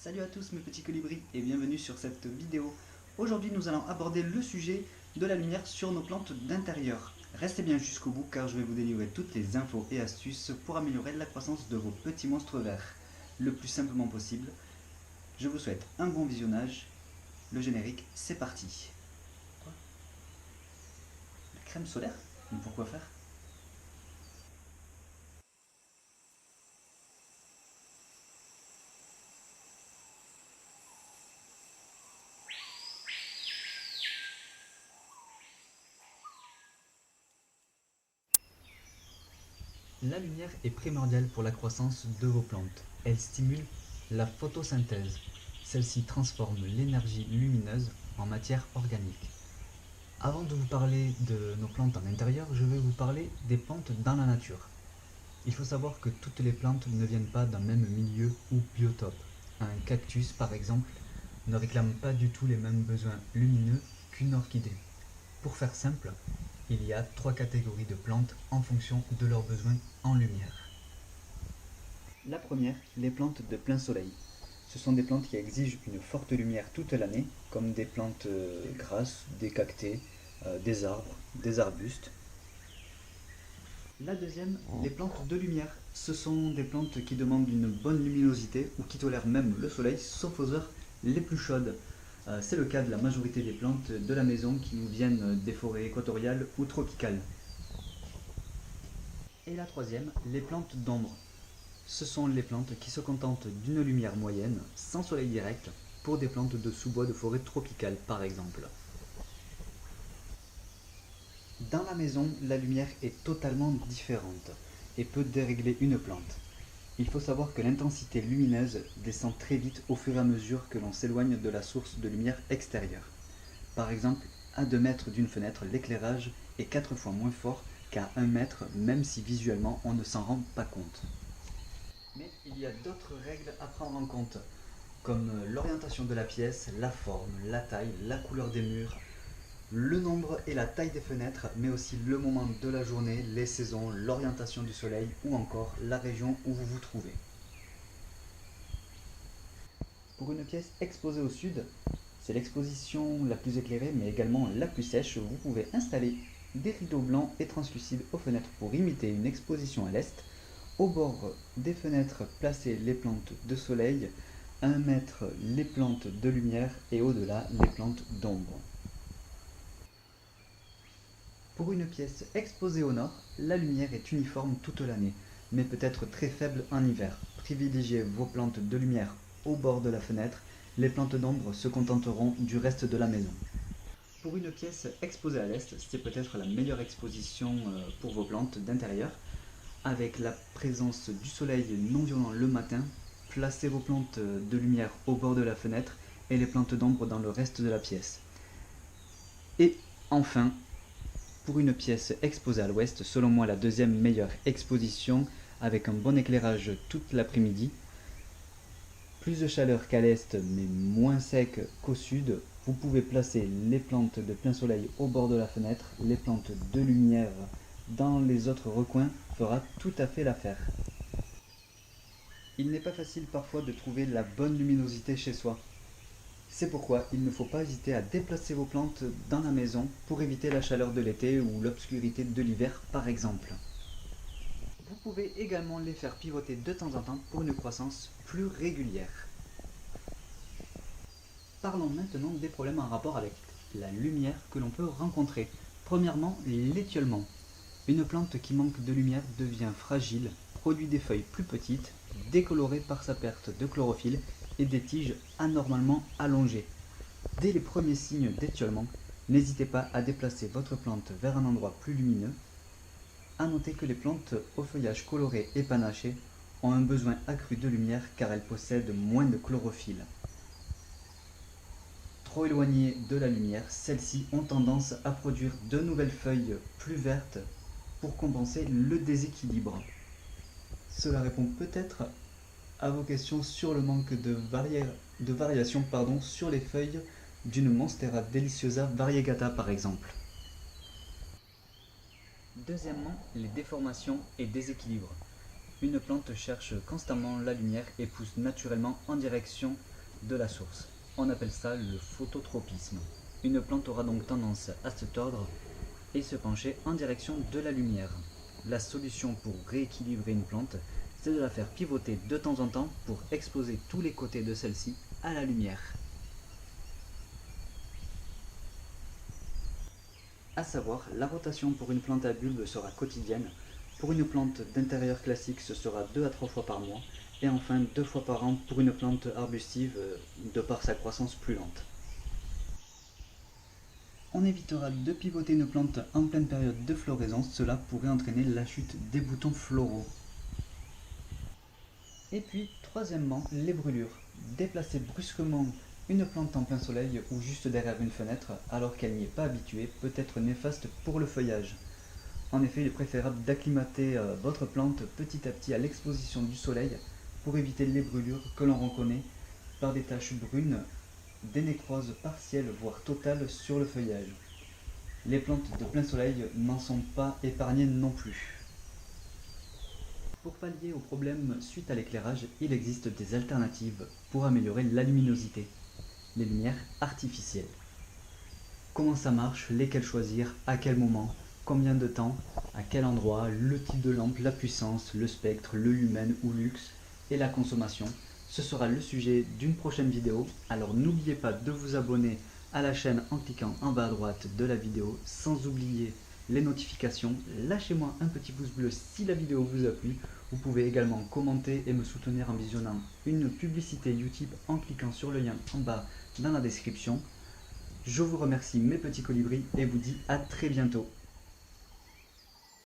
Salut à tous mes petits colibris et bienvenue sur cette vidéo. Aujourd'hui nous allons aborder le sujet de la lumière sur nos plantes d'intérieur. Restez bien jusqu'au bout car je vais vous délivrer toutes les infos et astuces pour améliorer la croissance de vos petits monstres verts le plus simplement possible. Je vous souhaite un bon visionnage. Le générique, c'est parti. Quoi? La crème solaire? Mais pourquoi faire? La lumière est primordiale pour la croissance de vos plantes. Elle stimule la photosynthèse. Celle-ci transforme l'énergie lumineuse en matière organique. Avant de vous parler de nos plantes en intérieur, je vais vous parler des plantes dans la nature. Il faut savoir que toutes les plantes ne viennent pas d'un même milieu ou biotope. Un cactus, par exemple, ne réclame pas du tout les mêmes besoins lumineux qu'une orchidée. Pour faire simple, il y a 3 catégories de plantes en fonction de leurs besoins en lumière. La première, les plantes de plein soleil. Ce sont des plantes qui exigent une forte lumière toute l'année, comme des plantes grasses, des cactées, des arbres, des arbustes. La deuxième, les plantes de lumière. Ce sont des plantes qui demandent une bonne luminosité ou qui tolèrent même le soleil, sauf aux heures les plus chaudes. C'est le cas de la majorité des plantes de la maison qui nous viennent des forêts équatoriales ou tropicales. Et la troisième, les plantes d'ombre. Ce sont les plantes qui se contentent d'une lumière moyenne, sans soleil direct, pour des plantes de sous-bois de forêt tropicale par exemple. Dans la maison, la lumière est totalement différente et peut dérégler une plante. Il faut savoir que l'intensité lumineuse descend très vite au fur et à mesure que l'on s'éloigne de la source de lumière extérieure. Par exemple, à 2 mètres d'une fenêtre, l'éclairage est 4 fois moins fort qu'à 1 mètre, même si visuellement on ne s'en rend pas compte. Mais il y a d'autres règles à prendre en compte, comme l'orientation de la pièce, la forme, la taille, la couleur des murs, le nombre et la taille des fenêtres, mais aussi le moment de la journée, les saisons, l'orientation du soleil ou encore la région où vous vous trouvez. Pour une pièce exposée au sud, c'est l'exposition la plus éclairée mais également la plus sèche. Vous pouvez installer des rideaux blancs et translucides aux fenêtres pour imiter une exposition à l'est. Au bord des fenêtres, placez les plantes de soleil, à 1 mètre les plantes de lumière et au-delà les plantes d'ombre. Pour une pièce exposée au nord, la lumière est uniforme toute l'année, mais peut être très faible en hiver. Privilégiez vos plantes de lumière au bord de la fenêtre, les plantes d'ombre se contenteront du reste de la maison. Pour une pièce exposée à l'est, c'est peut-être la meilleure exposition pour vos plantes d'intérieur. Avec la présence du soleil non violent le matin, placez vos plantes de lumière au bord de la fenêtre et les plantes d'ombre dans le reste de la pièce. Et enfin, pour une pièce exposée à l'ouest, selon moi la deuxième meilleure exposition, avec un bon éclairage toute l'après-midi, plus de chaleur qu'à l'est mais moins sec qu'au sud, vous pouvez placer les plantes de plein soleil au bord de la fenêtre, les plantes de lumière dans les autres recoins fera tout à fait l'affaire. Il n'est pas facile parfois de trouver la bonne luminosité chez soi. C'est pourquoi il ne faut pas hésiter à déplacer vos plantes dans la maison pour éviter la chaleur de l'été ou l'obscurité de l'hiver par exemple. Vous pouvez également les faire pivoter de temps en temps pour une croissance plus régulière. Parlons maintenant des problèmes en rapport avec la lumière que l'on peut rencontrer. Premièrement, l'étiolement. Une plante qui manque de lumière devient fragile, produit des feuilles plus petites, décolorées par sa perte de chlorophylle et des tiges anormalement allongées. Dès les premiers signes d'étiolement, n'hésitez pas à déplacer votre plante vers un endroit plus lumineux. A noter que les plantes au feuillage coloré et panaché ont un besoin accru de lumière car elles possèdent moins de chlorophylle. Trop éloignées de la lumière, celles-ci ont tendance à produire de nouvelles feuilles plus vertes pour compenser le déséquilibre. Cela répond peut-être à vos questions sur le manque de variation sur les feuilles d'une Monstera deliciosa variegata par exemple. Deuxièmement, les déformations et déséquilibres. Une plante cherche constamment la lumière et pousse naturellement en direction de la source. On appelle ça le phototropisme. Une plante aura donc tendance à se tordre et se pencher en direction de la lumière. La solution pour rééquilibrer une plante, c'est de la faire pivoter de temps en temps pour exposer tous les côtés de celle-ci à la lumière. A savoir, la rotation pour une plante à bulbe sera quotidienne. Pour une plante d'intérieur classique, ce sera 2 à 3 fois par mois. Et enfin 2 fois par an pour une plante arbustive de par sa croissance plus lente. On évitera de pivoter une plante en pleine période de floraison, cela pourrait entraîner la chute des boutons floraux. Et puis, troisièmement, les brûlures. Déplacer brusquement une plante en plein soleil ou juste derrière une fenêtre alors qu'elle n'y est pas habituée peut être néfaste pour le feuillage. En effet, il est préférable d'acclimater votre plante petit à petit à l'exposition du soleil pour éviter les brûlures que l'on reconnaît par des taches brunes, des nécroses partielles voire totales sur le feuillage. Les plantes de plein soleil n'en sont pas épargnées non plus. Pour pallier aux problèmes suite à l'éclairage, il existe des alternatives pour améliorer la luminosité. Les lumières artificielles. Comment ça marche, lesquelles choisir, à quel moment, combien de temps, à quel endroit, le type de lampe, la puissance, le spectre, le lumen ou luxe et la consommation. Ce sera le sujet d'une prochaine vidéo, alors n'oubliez pas de vous abonner à la chaîne en cliquant en bas à droite de la vidéo, sans oublier les notifications. Lâchez-moi un petit pouce bleu si la vidéo vous a plu. Vous pouvez également commenter et me soutenir en visionnant une publicité YouTube en cliquant sur le lien en bas dans la description. Je vous remercie mes petits colibris et vous dis à très bientôt.